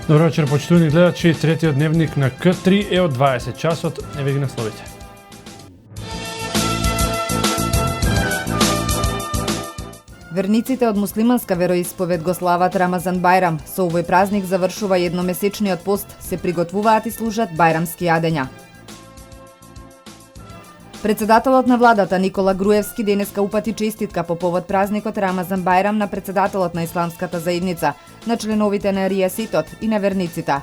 Добро вечер, почитувани гледачи. Третиот дневник на К3 е од 20 часот. Еве ги насловите. Верниците од муслиманска вероисповед го слават Рамазан Бајрам. Со овој празник завршува едномесечниот пост, се приготвуваат и служат бајрамски јадења. Председателот на владата Никола Груевски денеска упати честитка по повод празникот Рамазан Бајрам на председателот на исламската заедница, на членовите на Ријаситот и на верниците.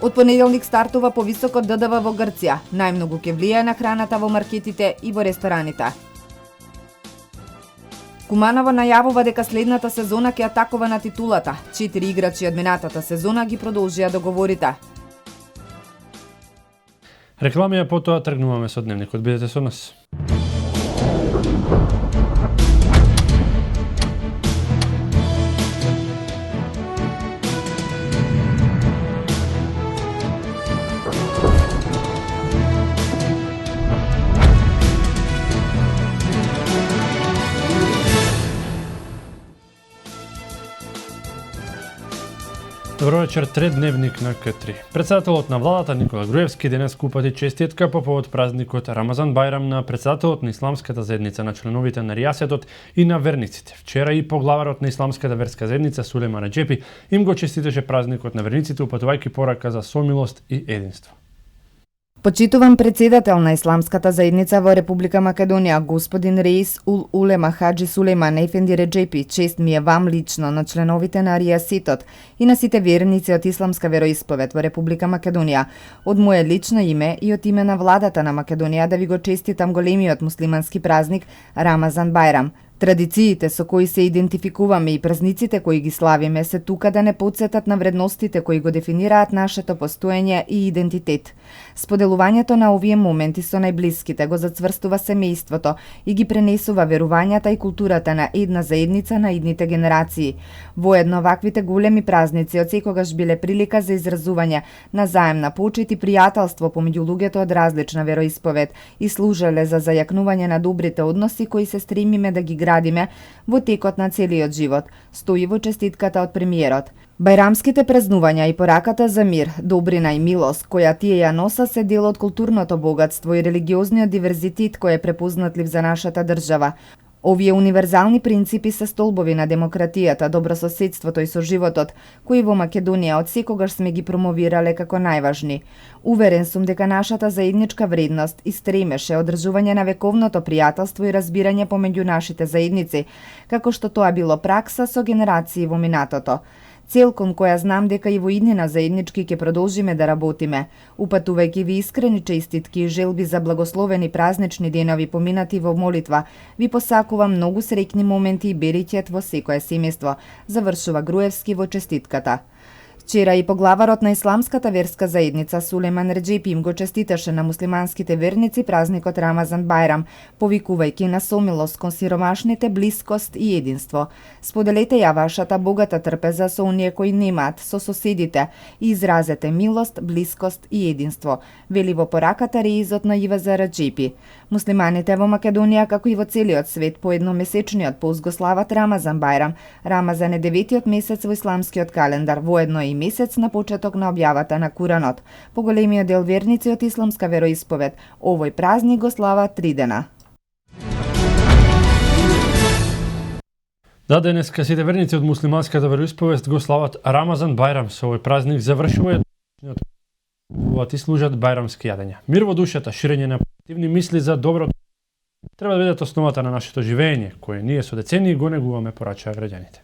Од понеделник стартува повисокот ДДВ во Грција. Најмногу ќе влијае на храната во маркетите и во рестораните. Куманово најавува дека следната сезона ќе атакува на титулата. 4 играчи од минатата сезона ги продолжија договорите. Реклами, а потоа тргнуваме со дневникот. Бидете со нас. Добро вечер, трет дневник на К3. Председателот на владата Никола Груевски денес упати честитка по повод празникот Рамазан Бајрам на председателот на исламската заедница, на членовите на Ријасетот и на верниците. Вчера и поглаварот на исламската верска заедница Сулейман Реджепи им го честитеше празникот на верниците, упатувајќи порака за сомилост и единство. Почитуван председател на исламската заедница во Република Македонија, господин Реис Ул Улема Хаджи Сулейман Ефенди Реджепи, чест ми е вам лично, на членовите на Ријаситот и на сите верници од исламска вероисповед во Република Македонија. Од мое лично име и од име на владата на Македонија да ви го честитам големиот муслимански празник Рамазан Бајрам. Традициите со кои се идентификуваме и празниците кои ги славиме се тука да не потсетат на вредностите кои го дефинираат нашето постоење и идентитет. Споделувањето на овие моменти со најблиските го зацврстува семејството и ги пренесува верувањата и културата на една заедница на идните генерации. Воедно ваквите големи празници од секогаш биле прилика за изразување на заемна почит и пријателство помеѓу луѓето од различна вероисповед и служеле за зајакнување на добрите односи кои се стремиме да ги градиме во текот на целиот живот, стои во честитката од премиерот. Бајрамските празнувања и пораката за мир, добрина и милост, која тие ја носа, се дел од културното богатство и религиозниот диверзитет кој е препознатлив за нашата држава. Овие универзални принципи се столбови на демократијата, добрососедството и соживотот, кои во Македонија од секогаш сме ги промовирале како најважни. Уверен сум дека нашата заедничка вредност и стремеше одржување на вековното пријателство и разбирање помеѓу нашите заедници, како што тоа било пракса со генерации во минатото. Цел кон која знам дека и во иднина заеднички ќе продолжиме да работиме, упатувајќи ви искрени честитки и желби за благословени празнични денови поминати во молитва, ви посакувам многу среќни моменти и бериќет во секое семејство, завршува Груевски во честитката. Вчера и поглаварот на исламската верска заедница Сулейман Реджепи им го честиташе на муслиманските верници празникот Рамазан Бајрам, повикувајќи на сомилост кон сиромашните, блискост и единство. Споделете ја вашата богата трпеза со оние кои немаат, со соседите и изразете милост, блискост и единство, вели во пораката реизот на ИВЗ Реджепи. Муслиманите во Македонија, како и во целиот свет, по едномесечниот пост го слават Рамазан Бајрам. Рамазан е 9-тиот месец во исламскиот календар, воедно и месец на почеток на објавата на Куранот. Поголемиот дел верници од исламска вероисповед овој празник го слава 3 дена. Да, денеска сите верници од муслиманската вероисповест го слават Рамазан Бајрам. Со овој празник завршува и служат бајрамски јадења. Мир во душата, ширење на позитивни мисли за доброто треба да бидат основата на нашето живење, кое ние со децении го негуваме, порачаа граѓаните.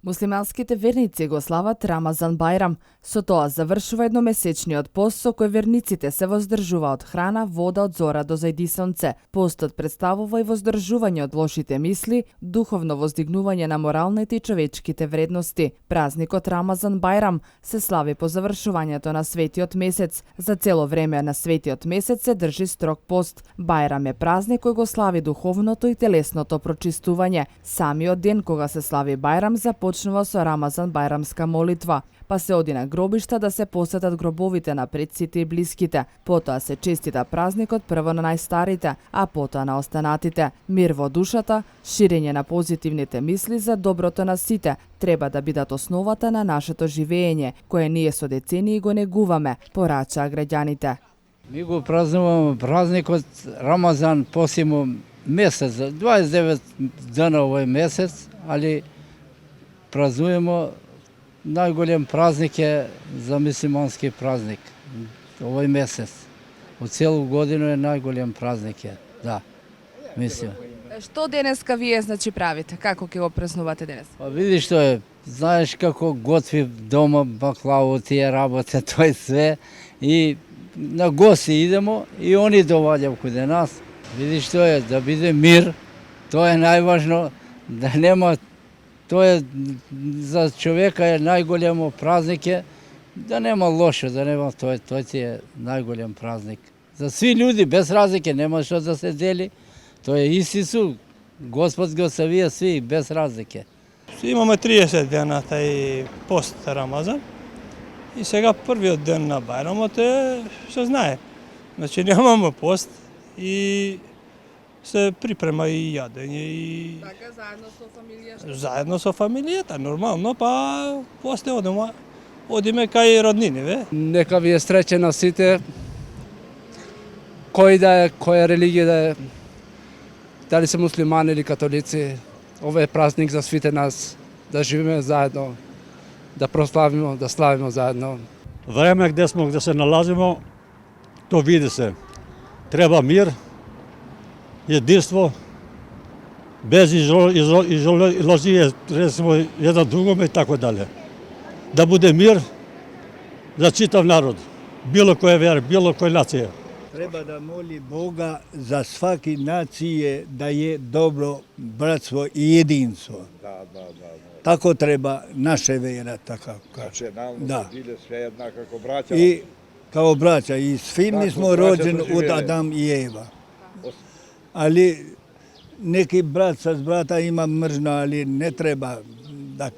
Муслиманските верници го слават Рамазан Бајрам. Со тоа завршува едномесечниот пост со кој верниците се воздржува од храна, вода од зора до зајди сонце. Постот представува и воздржување од лошите мисли, духовно воздигнување на моралните и човечките вредности. Празникот Рамазан Бајрам се слави по завршувањето на светиот месец. За цело време на светиот месец се држи строг пост. Бајрам е празник кој го слави духовното и телесното прочистување. Самиот ден кога се слави Бајрам започва почнува со Рамазан Бајрамска молитва, па се оди на гробишта да се посетат гробовите на предците и блиските. Потоа се честита празникот прво на најстарите, а потоа на останатите. Мир во душата, ширење на позитивните мисли за доброто на сите треба да бидат основата на нашето живење, кое ние со децении го негуваме, порачаа граѓаните. Ми го празнуваме празникот Рамазан посимо месец, 29 дена овој месец, али празнуваме најголем празник е за мислимански празник овој месец. Од целу година е најголем празник е, да, мислим. Што денеска вие правите? Како ќе го празнувате денес? Па видиш што е, знаеш како готви дома баклаву, тие работе, тој све и на гости идемо и они доваѓаат каде нас. Видиш што е, да биде мир, тоа е најважно, да нема, тоа е за човека е најголемо празник е, да нема лошо, да нема тој ти е најголем празник. За сви луѓе без разлike нема што да се дели. Тоа е Исусу, Господ го савија сви без разлike. Имаме 30 дена тај пост Рамазан и сега првиот ден на Бајрамот е, што знае. Значи немаме пост и се припрема и јадење и Така заедно со фамилијата. заедно со фамилијата, нормално, па после одиме кај роднини, Нека ви е среќа на сите, кој да е, која религија да е, дали се муслимани или католици. Ова е празник за свите нас, да живееме заедно, да прославиме, да славиме заедно. Време где смо да се налазимо, то види се. Треба мир, единство, без изолозија, речемо еден другоме и така дале. Да буде мир за читав народ, било која вера, било која нација. Треба да моли Бога за сваки нација да е добро братство и единство. Тако треба наше вера, така. Да. Биле све една како браќа. И као браќа, и сви смо роđeni од Адам и Ева. Али неки брат с брата има мржна, али не треба да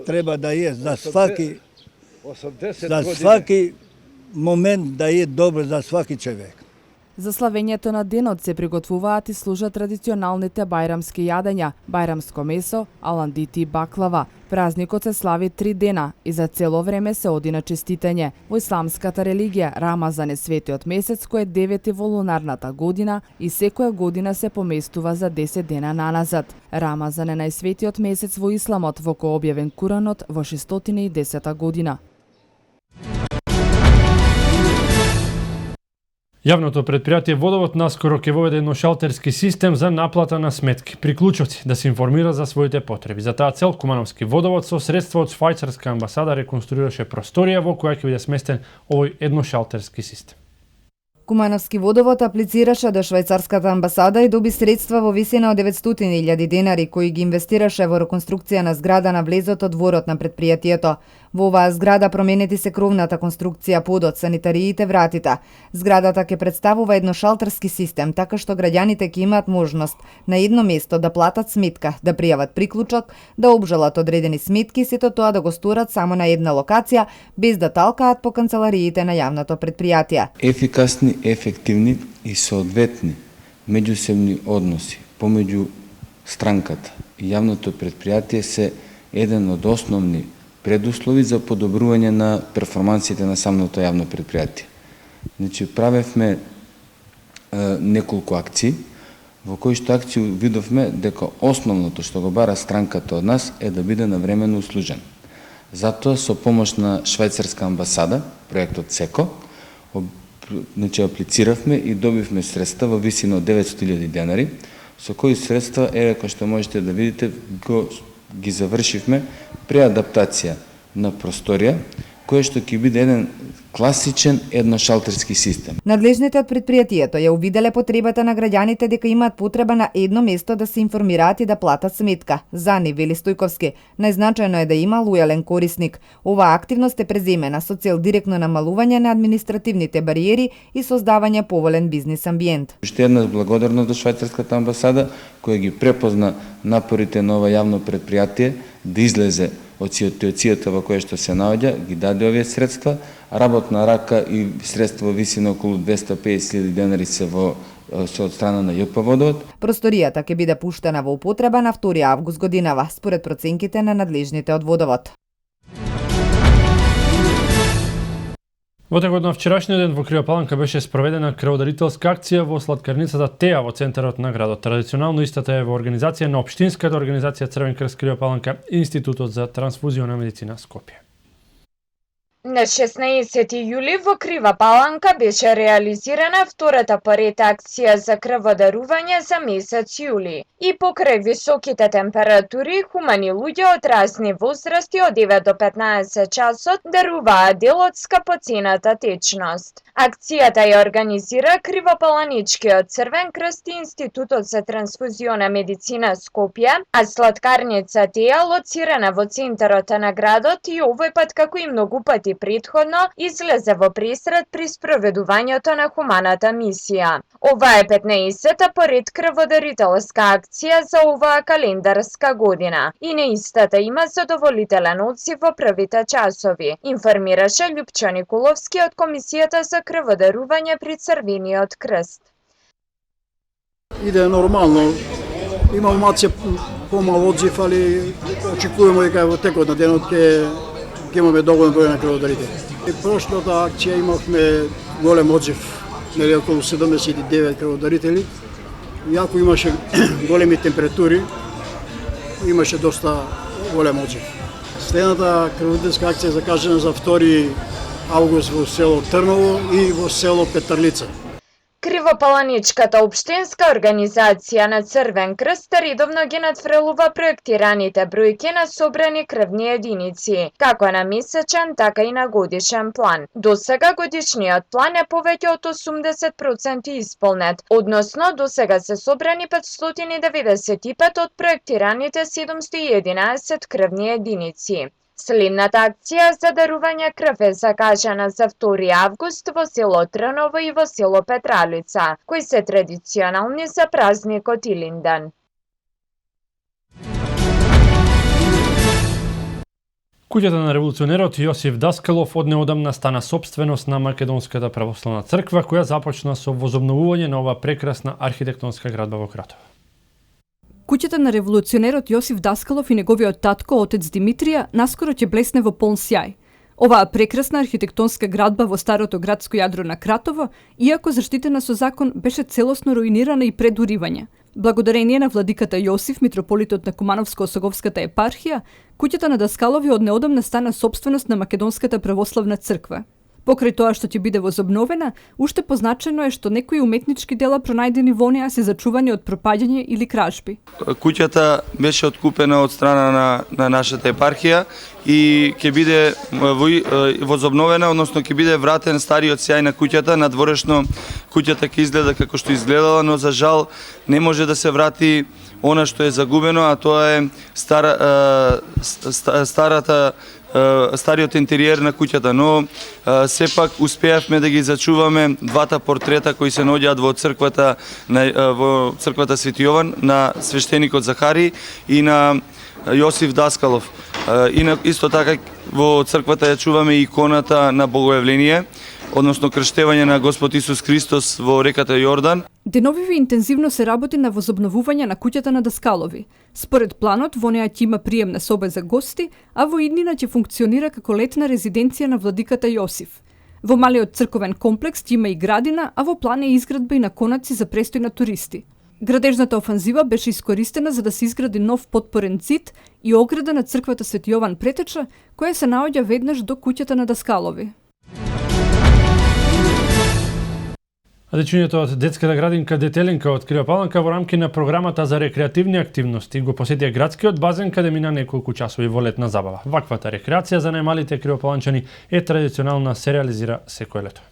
треба да е за сваки момент да е добро за сваки човек. За славењето на денот се приготвуваат и служат традиционалните бајрамски јадења, бајрамско месо, аландити и баклава. Празникот се слави 3 дена и за цело време се оди на честитење. Во исламската религија Рамазан е светиот месец кој е 9 во лунарната година и секоја година се поместува за 10 дена наназад. Рамазан е најсветиот месец во исламот во кој објавен Куранот во 610 година. Јавното предпријатие Водовод наскоро ќе воведе едношалтерски систем за наплата на сметки. Приклучоци да се информира за своите потреби. За таа цел Кумановски Водовод со средства од Швајцарска амбасада реконструираше просторија во која ќе биде сместен овој едношалтерски систем. Кумановски Водовод аплицираше до Швајцарската амбасада и доби средства во висина од 900.000 денари кои ги инвестираше во реконструкција на зграда на влезот од дворот на предпријатието. Во оваа зграда променети се кровната конструкција, подот, санитариите, вратите. Зградата ќе представува едношалтерски систем, така што граѓаните ќе имаат можност на едно место да платат сметка, да пријават приклучок, да обжалат одредени сметки, сето тоа да го сторат само на една локација, без да талкаат по канцелариите на јавното предпријатие. Ефикасни, ефективни и соодветни меѓусебни односи помеѓу странката и јавното предпријатие се еден од основни предуслови за подобрување на перформансите на самото јавно предпријатие. Значи, правевме неколку акции, во кои што акции видовме дека основното што го бара странката од нас е да биде навремено услужен. Затоа со помош на Швајцарска амбасада, проектот СЕКО, значи аплициравме и добивме средства во висина од 900.000 денари, со кои средства, како што можете да видите, ги завршивме преадаптација на просторија, која што ќе биде еден класичен едношалтерски систем. Надлежните од предпријатието ја увиделе потребата на граѓаните дека имаат потреба на едно место да се информираат и да платат сметка. За нив, вели Стојковски, најзначајно е да има лојален корисник. Оваа активност е преземена со цел директно намалување на административните бариери и создавање поволен бизнис амбиент. Уште една благодарност до Швајцарската амбасада, која ги препозна напорите на ова јавно предпријатие да излезе од ситуацијата во која што се наоѓа, ги даде овие средства, работна рака и средства висина околу 250.000 денари се од страна на ЈП Водовод. Просторијата ќе биде пуштена во употреба на 2 август годинава, според проценките на надлежните од Водовод. Во текот на вчерашниот ден во Крива Паланка беше спроведена крводарителска акција во сладкарницата Теа во центарот на градот. Традиционално истата е во организација на Општинската организација Црвен крст Крива Паланка и Институтот за трансфузиона медицина Скопје. На 16 јули во Крива Паланка беше реализирана втората поред акција за крводарување за месец јули. И покрај високите температури, хумани луѓе од разни возрасти од 9 до 15 часот даруваа дел од скапоцената течност. Акцијата ја организира Кривопаланичкиот Црвен крст и Институтот за трансфузиона медицина Скопје, а сладкарница Теа, лоцирана во центарот на градот, и овој пат, како и многу пати претходно, излезе во пресред при спроведувањето на хуманата мисија. Ова е 15-та поред крводарителска акција за оваа календарска година и неистата има задоволителен одзив во првите часови, информираше Љупчо Николовски од Комисијата за крводарување при Црвениот крст. Иде нормално. Има малце помал одзив, али очекуваме дека во текот на денот ќе имаме доволен број на крводарители. Прошлата акција имавме голем одзив, нели околу 79 крводарители. Иако имаше големи температури, имаше доста голем одзив. Следната крводарителска акција е закажана за 2 август во село Трново и во село Петрлица. Кривопаланичката општинска организација на Црвен крст редовно ги надфрелува проектираните бројки на собрани крвни единици, како на месечен, така и на годишен план. Досега годишниот план е повеќе од 80% исполнет, односно досега се собрани 595 од проектираните 711 крвни единици. Следната акција за дарување крв е закажана за 2 август во село Трново и во село Петралица, кои се традиционални за празникот Илинден. Куќата на револуционерот Јосиф Даскалов однеодамна стана сопственост на Македонската православна црква, која започна со возобновување на ова прекрасна архитектонска градба во Кратово. Куќата на револуционерот Јосиф Даскалов и неговиот татко, отец Димитрија, наскоро ќе блесне во полн сјај. Оваа прекрасна архитектонска градба во старото градско јадро на Кратово, иако заштитена со закон, беше целосно руинирана и пред уривање. Благодарение на владиката Јосиф, митрополитот на Кумановско-Осоговската епархија, куќата на Даскалови однеодамна стана сопственост на Македонската православна црква. Покрај тоа што ќе биде возобновена, уште позначено е што некои уметнички дела пронајдени во неа се зачувани од пропаѓање или кражби. Куќата беше откупена од страна на нашата епархија и ќе биде возобновена, односно ќе биде вратен стариот сјај на куќата. Надворешно куќата ќе изгледа како што изгледала, но за жал не може да се врати она што е загубено, а тоа е стариот интериер на куќата, но сепак успеавме да ги зачуваме двата портрета кои се наоѓаат во црквата Свети Јован на свештеникот Захари и на Јосиф Даскалов. И исто така во црквата ја чуваме иконата на Богојавление, односно крштевање на Господ Исус Христос во реката Јордан. Деновиве интензивно се работи на возобновување на куќата на Даскалови. Според планот, во неа ќе има приемна соба за гости, а во иднина ќе функционира како летна резиденција на владиката Јосиф. Во малиот црковен комплекс ќе има и градина, а во план е изградба и на конаци за престој на туристи. Градежната офанзива беше искористена за да се изгради нов подпорен зид и ограда на црквата Свети Јован Претеча, која се наоѓа веднаш до куќата на Даскалови. А дечињето од детската градинка Детеленка од Крива Паланка во рамки на програмата за рекреативни активности го посетија градскиот базен каде мина неколку часови во летна забава. Ваквата рекреација за најмалите кривопаланчани е традиционална, се реализира секој лето.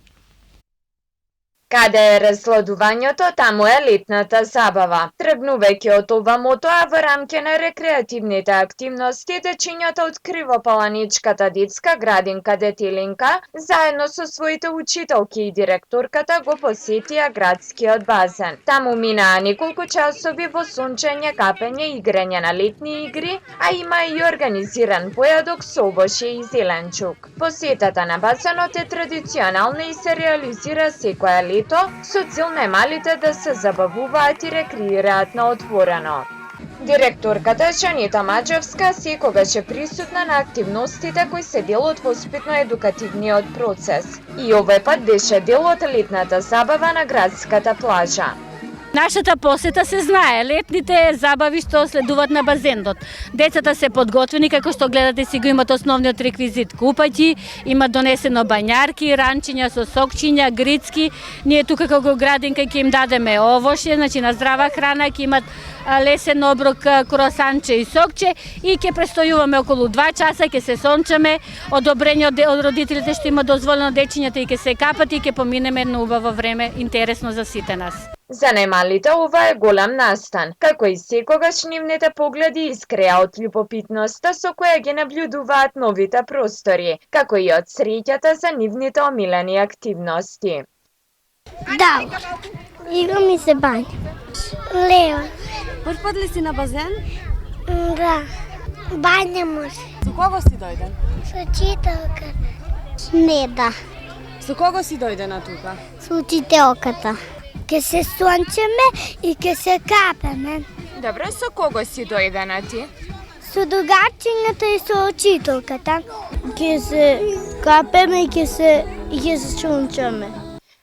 Каде е разсладувањето, таму е летната забава. Тргнувајќи од ова мотоа во рамке на рекреативните активности, дечињата од Кривопаланичката детска градинка Детелинка, заедно со своите учителки и директорката го посетија градскиот базен. Таму минаа неколку часови во сончење, капење, играње на летни игри, а има и организиран појадок со овошје и зеленчук. Посетата на базенот е традиционална и се реализира секоја лето со цел најмалите да се забавуваат и рекреираат на отворено. Директорката Жанета Маџевска секогаш е присутна на активностите кои се дел од воспитно-едукативниот процес. И овој пат беше дел од летната забава на градската плажа. Нашата посета се знае, летните забави што следуваат на базенот. Децата се подготвени, како што гледате си го имат основниот реквизит купањи, има донесено бањарки, ранчиња со сокчиња, грицки. Ние тука како градинка ќе им дадеме овошје, значи на здрава храна, ќе имат лесен оброк, круасанче и сокче и ќе престојуваме околу 2 часа, ќе се сончаме, одобрење од родителите што има дозволено дечињата и ќе се капат и ќе поминеме едно убаво време, интересно за сите нас. За најмалите ова е голем настан, како и секогаш нивните погледи искреа од љубопитноста со која ги наблюдуваат новите простори, како и од среќата за нивните омилени активности. Да, играм и се бања. Лео. Прв пат ли си на базен? Да, бања може. Со кого си дојден? Со учителката. Не, да. Со кого си дојдена тука? Со учителката. Ке се сончеме и ке се капеме. Добре, со кого си дојдена ти? Со другарчињата и со учителката. Ке се капеме и ке се сончеме.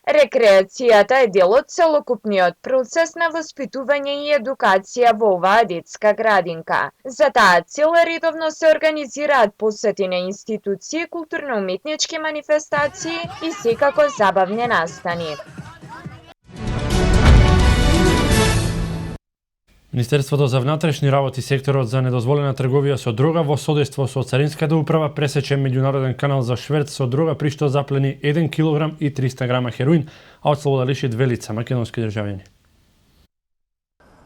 Рекреацијата е дел од целокупниот процес на воспитување и едукација во оваа детска градинка. За таа цел редовно се организираат посети на институции, културно-уметнички манифестации и секако забавни настани. Министерството за внатрешни работи секторот за недозволена трговија со дрога во содејство со Царинската управа пресече меѓународен канал за шверц со дрога при што заплени 1 кг и 300 грама хероин, а од слобода лиши 2 лица македонски државјани.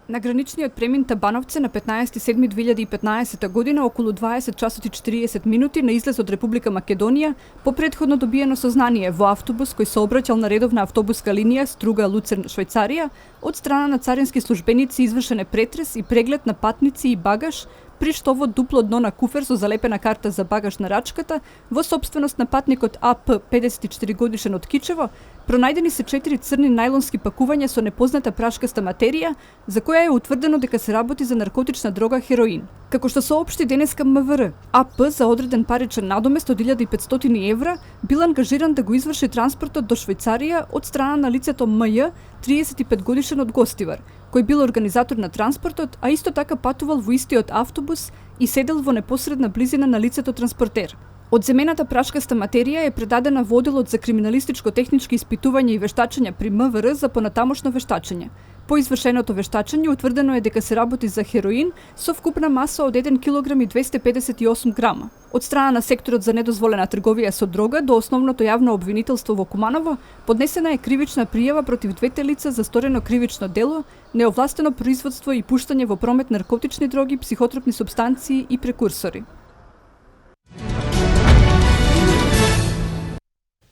На граничниот премин Табановце на 15.7.2015 година околу 20 часот и 40 минути на излез од Република Македонија по претходно добиено сознание во автобус кој се обраќал на редовна автобуска линија Струга Луцерн Швајцарија, од страна на царински службеници извршен е претрес и преглед на патници и багаж, при што во дупло дно на куфер со залепена карта за багаж на рачката, во сопственост на патникот АП 54 годишен од Кичево, пронајдени се 4 црни најлонски пакувања со непозната прашкаста материја, за која е утврдено дека се работи за наркотична дрога хероин. Како што соопшти денеска МВР, АП за одреден паричен надомест од 1500 евра бил ангажиран да го изврши транспортот до Швајцарија од страна на лицето МЈ, 35 годишен од Гостивар, кој бил организатор на транспортот, а исто така патувал во истиот автобус и седел во непосредна близина на лицето транспортер. Одземената прашкаста материја е предадена во одделот за криминалистичко-технички испитувања и вештачења при МВР за понатамошно вештачење. По извршеното вештачење утврдено е дека се работи за хероин со вкупна маса од 1 кг и 258 грама. Од страна на секторот за недозволена трговија со дрога до основното јавно обвинителство во Куманово поднесена е кривична пријава против двете лица за сторено кривично дело, неовластено производство и пуштање во промет наркотични дроги, психотропни супстанции и прекурсори.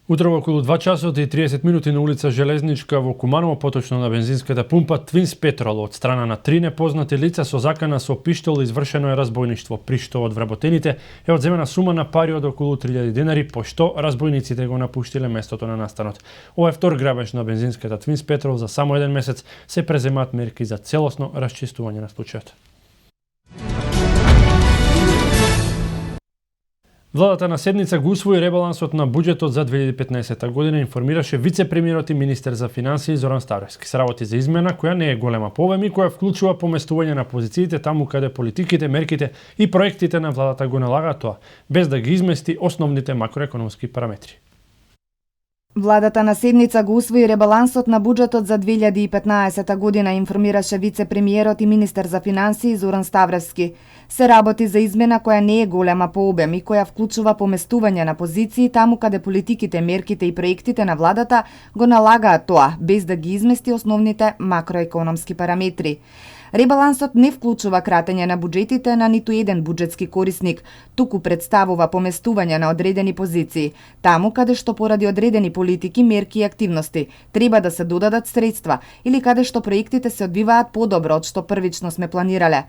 Утрово околу 2 часот и 30 минути на улица Железничка во Куманово, поточно на бензинската пумпа Twins Petrol, од страна на 3 непознати лица со закана со пиштол извршено е разбойништво, при што од вработените е одземена сума на пари од околу 3000 денари, пошто разбойниците го напуштиле местото на настанот. Ова е втор грабеж на бензинската Twins Petrol за само еден месец, се преземаат мерки за целосно расчистување на случајот. Владата на седница го усвои ребалансот на буџетот за 2015 година, информираше вице-премиерот и министер за финансии Зоран Ставровски. Се работи за измена која не е голема по обем и која вклучува поместување на позициите таму каде политиките, мерките и проектите на владата го налагаат тоа, без да ги измести основните макроекономски параметри. Владата на седница го усвои ребалансот на буџетот за 2015 година, информираше вице-премиерот и министер за финансии Зоран Ставревски. Се работи за измена која не е голема по обем и која вклучува поместување на позиции таму каде политиките, мерките и проектите на владата го налагаат тоа, без да ги измести основните макроекономски параметри. Ребалансот не вклучува кратење на буџетите на ниту еден буџетски корисник, туку представува поместување на одредени позиции, таму каде што поради одредени политики, мерки и активности треба да се додадат средства или каде што проектите се одвиваат подобро од што првично сме планирале.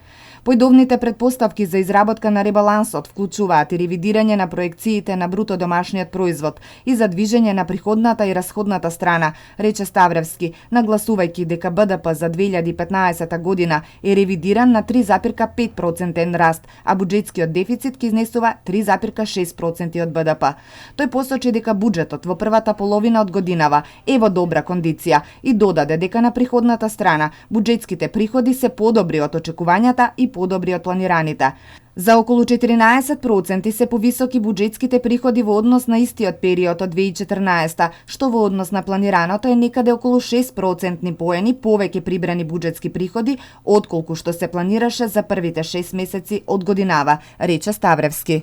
Поидовните предпоставки за изработка на ребалансот вклучуваат и ревидирање на проекциите на бруто домашниот производ и за движење на приходната и расходната страна, рече Ставревски, нагласувајќи дека БДП за 2015 година е ревидиран на 3,5% раст, а буџетскиот дефицит ќе изнесува 3,6% од БДП. Тој посочи дека буџетот во првата половина од годинава е во добра кондиција и додаде дека на приходната страна буџетските приходи се подобри од очекувањата и подобри од планираните. За околу 14% се повисоки буџетските приходи во однос на истиот период од 2014, што во однос на планираното е некаде околу 6% поени повеќе прибрани буџетски приходи, отколку што се планираше за првите 6 месеци од годинава, рече Ставревски.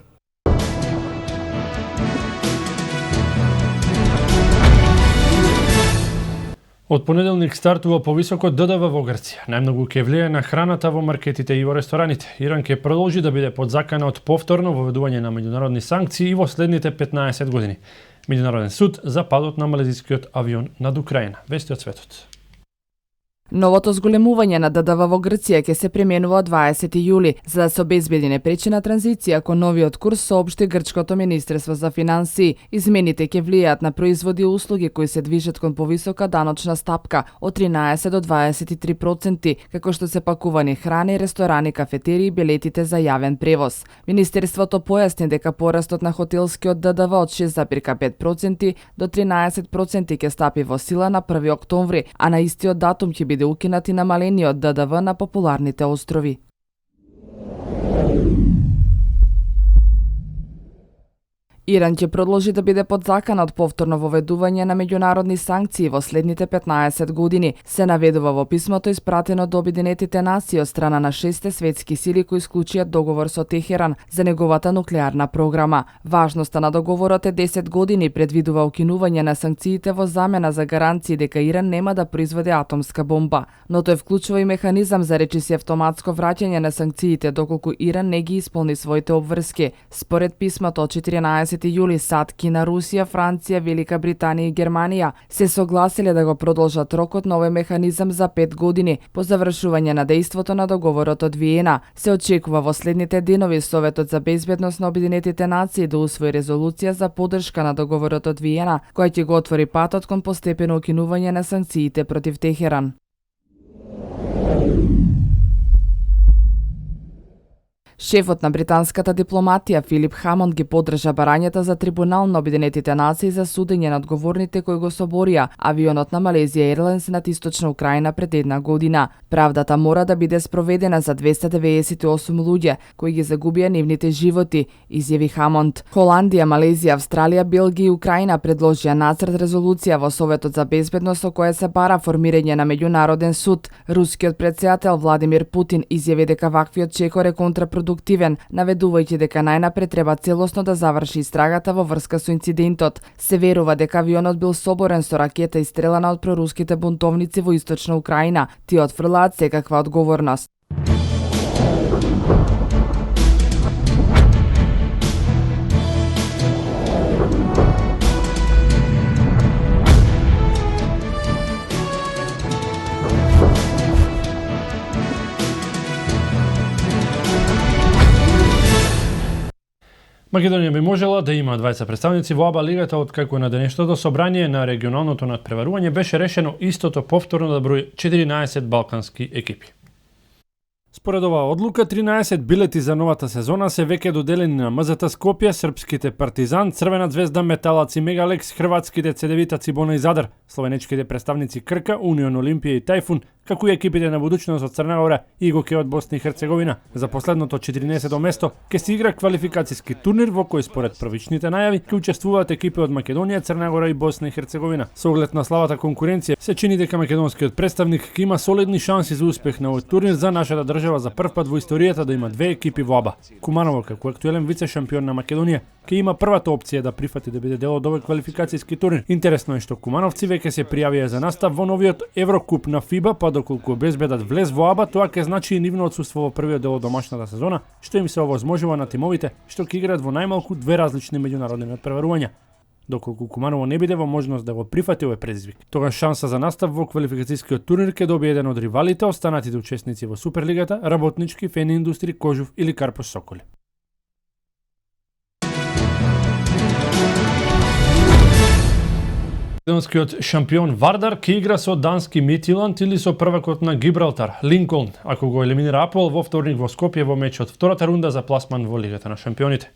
Од понеделник стартува повисоко ДДВ во Грција. Најмногу ќе влијае на храната во маркетите и во рестораните. Иран ќе продолжи да биде подзакана од повторно воведување на меѓународни санкции и во следните 15 години. Меѓународен суд за падот на малезискиот авион над Украина. Вести од светот. Новото зголемување на ДДВ во Грција ќе се применува од 20 јули, за да се обезбеди непречена транзиција кон новиот курс, соопшти Грчкото министерство за финансии. Измените ќе влијаат на производи и услуги кои се движат кон повисока даночна стапка од 13 до 23%, како што се пакувани храни, ресторани, кафетерии и билетите за јавен превоз. Министерството појасни дека порастот на хотелскиот ДДВ од 6,5% до 13% ќе стапи во сила на 1 октомври, а на истиот датум ќе биде укинат и намалениот ДДВ на популарните острови. Иран ќе продолжи да биде подзакана од повторно воведување на меѓународни санкции во следните 15 години, се наведува во писмото испратено до Обединетите нации од страна на 6 светски сили кои склучиат договор со Техеран за неговата нуклеарна програма. Важноста на договорот е 10 години, предвидува укинување на санкциите во замена за гаранции дека Иран нема да произведе атомска бомба, но тој вклучува и механизам за речиси автоматско враќање на санкциите доколку Иран не ги исполни своите обврски. Според писмото од 14 јули САД, Кина, Русија, Франција, Велика Британија и Германија се согласиле да го продолжат рокот на овој механизам за 5 години по завршување на дејството на договорот од Виена. Се очекува во следните денови Советот за безбедност на Обединетите нации да усвои резолуција за поддршка на договорот од Виена, која ќе го отвори патот кон постепено укинување на санкциите против Техеран. Шефот на британската дипломатија Филип Хамонд ги поддржа барањата за трибунал на Обединетите нации за судење на одговорните кои го соборија авионот на Malaysia Airlines над источна Украина пред една година. Правдата мора да биде спроведена за 298 луѓе кои ги загубија нивните животи, изјави Хамонд. Холандија, Малезија, Австралија, Белгија и Украина предложија нацрт резолуција во Советот за безбедност со која се бара формирање на меѓународен суд. Рускиот претседател Владимир Путин изјави дека ваквиот чекор е контрапродуктивен, наведувајќи дека најнапред треба целосно да заврши истрагата во врска со инцидентот. Се верува дека авионот бил соборен со ракета истрелана од проруските бунтовници во источна Украина. Тие отфрлаат секаква одговорност. Македонија би можела да има 20 представници во АБА лигата, откако на денешното собрание на регионалното надпреварување беше решено истото повторно да брои 14 балкански екипи. Според оваа одлука, 13 билети за новата сезона се веќе доделени на МЗТ Скопје, српските Партизан, Црвена звезда, Металац и Мегалекс, хрватските Цедевита, Цибона и Задар, словенечките представници Крка, Унион Олимпија и Тајфун, како и екипите на будучност од Црна Гора и ИГОК од Босна и Херцеговина. За последното 14-то место ќе се игра квалификацијски турнир во кој според првичните најави ќе учествуваат екипи од Македонија, Црна Гора и Босна и Херцеговина. Со оглед на слабата конкуренција, се чини дека македонскиот представник ќе има солидни шанси за успех на овој турнир за нашата држава за прв пат во историјата да има две екипи во АБА. Куманово, како актуелен вице-шампион на Македонија, ќе има првата опција да прифати да биде дел од овој квалификацијски турнир. Интересно е што кумановци веќе се пријавија за настап во новиот Еврокуп на ФИБА, па доколку обезбедат влез во АБА, тоа ќе значи и нивно отсуство во првиот дел од домашната сезона, што им се овозможува на тимовите што ќе играат во најмалку две различни меѓународни надпреварувања. Доколку Куманово не биде во можност да го прифати овој предизвик, тогаш шанса за настап во квалификацијскиот турнир ќе добие еден од ривалите, останатите учесници во Суперлигата, Работнички, Фени Индустри, Кожув или Карпош Соколи. Македонскиот шампион Вардар ќе игра со дански Митиланд или со првакот на Гибралтар, Линколн, ако го елиминира Апол во вторник во Скопје во меч од втората рунда за пласман во Лигата на шампионите.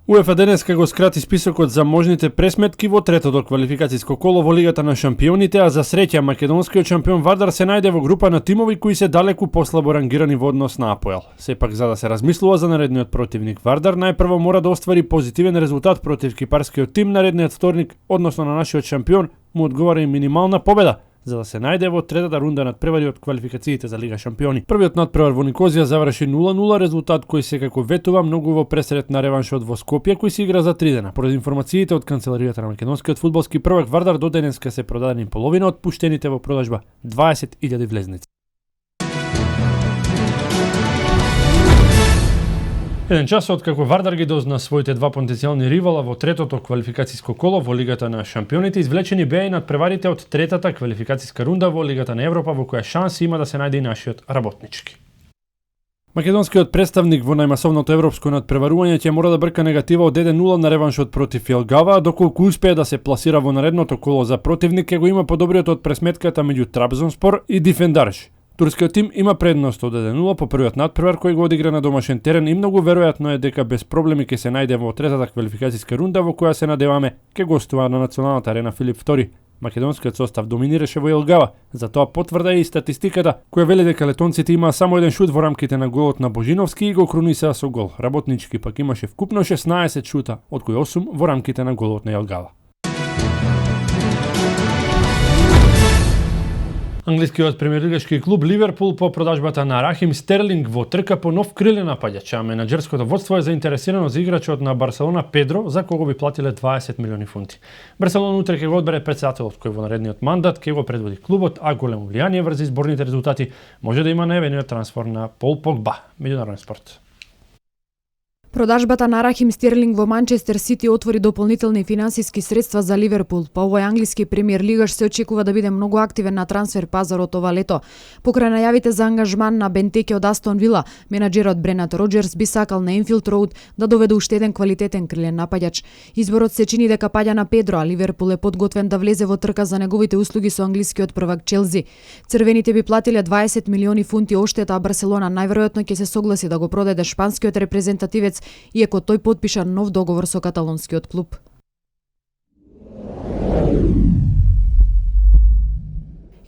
УЕФА денеска го скрати списокот за можните пресметки во третото квалификацијско коло во Лигата на шампионите, а за среќа македонскиот шампион Вардар се најде во група на тимови кои се далеку послабо рангирани во однос на Апоел. Сепак, за да се размислува за наредниот противник Вардар, најпрво мора да оствари позитивен резултат против кипарскиот тим наредниот вторник, односно на нашиот шампион му одговара и минимална победа, за да се најде во третата рунда надпревари од квалификациите за Лига шампиони. Првиот надпревар во Никозија заврши 0-0, резултат кој секако ветува многу во пресред на реваншот во Скопје кој се игра за 3 дена. Поред информациите од канцеларијата на македонскиот фудбалски prvак Вардар до денеска се продадени половина од пуштените во продажба 20.000 влезници. Еден час од како Вардар ги дозна своите два потенцијални ривала во третото квалификацијско коло во Лигата на шампионите, извлечени беа и надпреварите од третата квалификацијска рунда во Лигата на Европа, во која шанси има да се најде и нашиот Работнички. Македонскиот представник во најмасовното европско надпреварување ќе мора да брка негатива од 1-0 на реваншот против Елгава, доколку успее да се пласира во наредното коло за противник ќе го има подобриот од пресметката меѓу Трабзонспор и Дифендарш. Турскиот тим има предност од 1-0 по првиот надпревар кој го одигра на домашен терен и многу веројатно е дека без проблеми ќе се најде во третата квалификацијска рунда во која се надеваме ќе гостува на националната арена Филип II. Македонскиот состав доминираше во Елгава, затоа потврда и статистиката која вели дека летонците имаа само еден шут во рамките на голот на Божиновски и го крунисаа со гол. Работнички пак имаше вкупно 16 шута, од кои 8 во рамките на голот на Елгава. Англискиот премиерлигашки клуб Ливерпул по продажбата на Рахим Стерлинг во трка по нов крилен напаѓач, а менаџерското водство е заинтересирано за играчот на Барселона Педро, за кого би платиле 20 милиони фунти. Барселона утре ќе го одбере претседателот кој во наредниот мандат ќе го предводи клубот, а големо влијание врз изборните резултати може да има најавениот трансфер на Пол Погба. Меѓународен спорт. Продажбата на Рахим Стерлинг во Манчестер Сити отвори дополнителни финансиски средства за Ливерпул, па овој англиски премиер лигаш се очекува да биде многу активен на трансфер пазарот ова лето. Покрај најавите за ангажман на Бентеке од Астон Вила, менаџерот Бренат Роџерс би сакал на Енфилд Роуд да доведе уште еден квалитетен крилен напаѓач. Изборот се чини дека паѓа на Педро, а Ливерпул е подготвен да влезе во трка за неговите услуги со англискиот првак Челси. Црвените би платиле 20 милиони фунти оштета, а Барселона најверојатно ќе се согласи да го продаде шпанскиот репрезентативец, иако тој потпиша нов договор со каталонскиот клуб.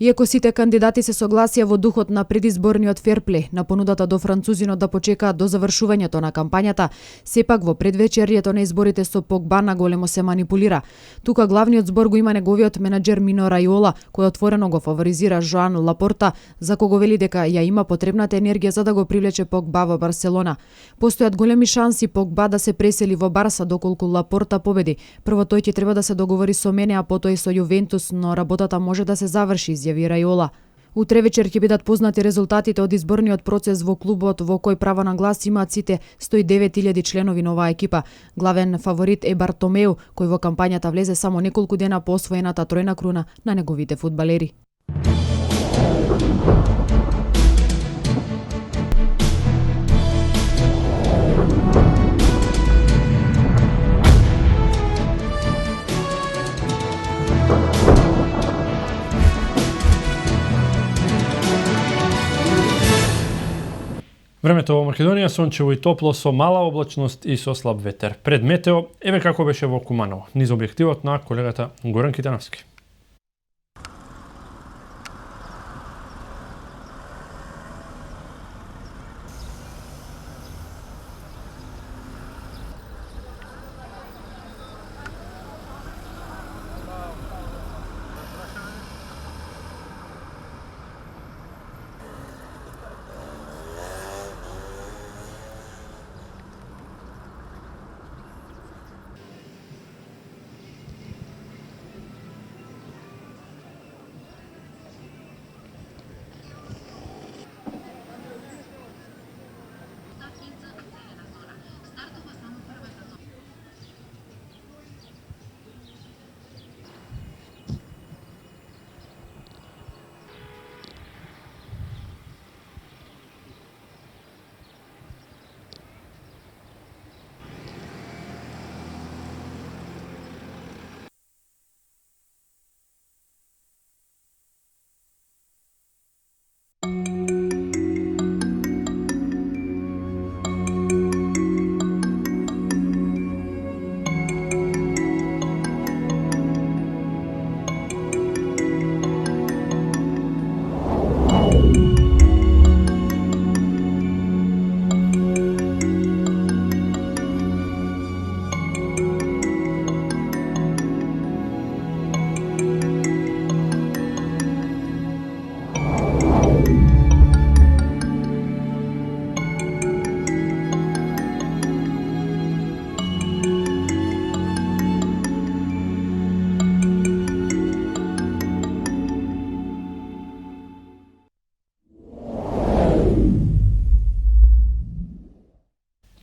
Иако сите кандидати се согласија во духот на предизборниот ферплей на понудата до французинот да почекаат до завршувањето на кампањата, сепак во предвечерието на изборите со Погба на големо се манипулира. Тука главниот збор го има неговиот менаџер Мино Рајола, кој отворено го фаворизира Жоан Лапорта, за кого вели дека ја има потребната енергија за да го привлече Погба во Барселона. Постојат големи шанси Погба да се пресели во Барса доколку Лапорта победи. Прво тој ќе треба да се договори со мене, а потоа и со Јувентус, но работата може да се заврши, изјави Рајола. Утре вечер ќе бидат познати резултатите од изборниот процес во клубот во кој право на глас имаат сите 109.000 членови на оваа екипа. Главен фаворит е Бартомеу, кој во кампањата влезе само неколку дена по освоената тројна круна на неговите фудбалери. Времето во Македонија сончево и топло со мала облачност и со слаб ветер. Пред метео, еве како беше во Куманово, низ објективот на колегата Горан Китановски.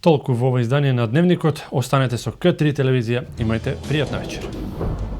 Толку во ова издание на Дневникот. Останете со К3 телевизија. Имајте пријатна вечер.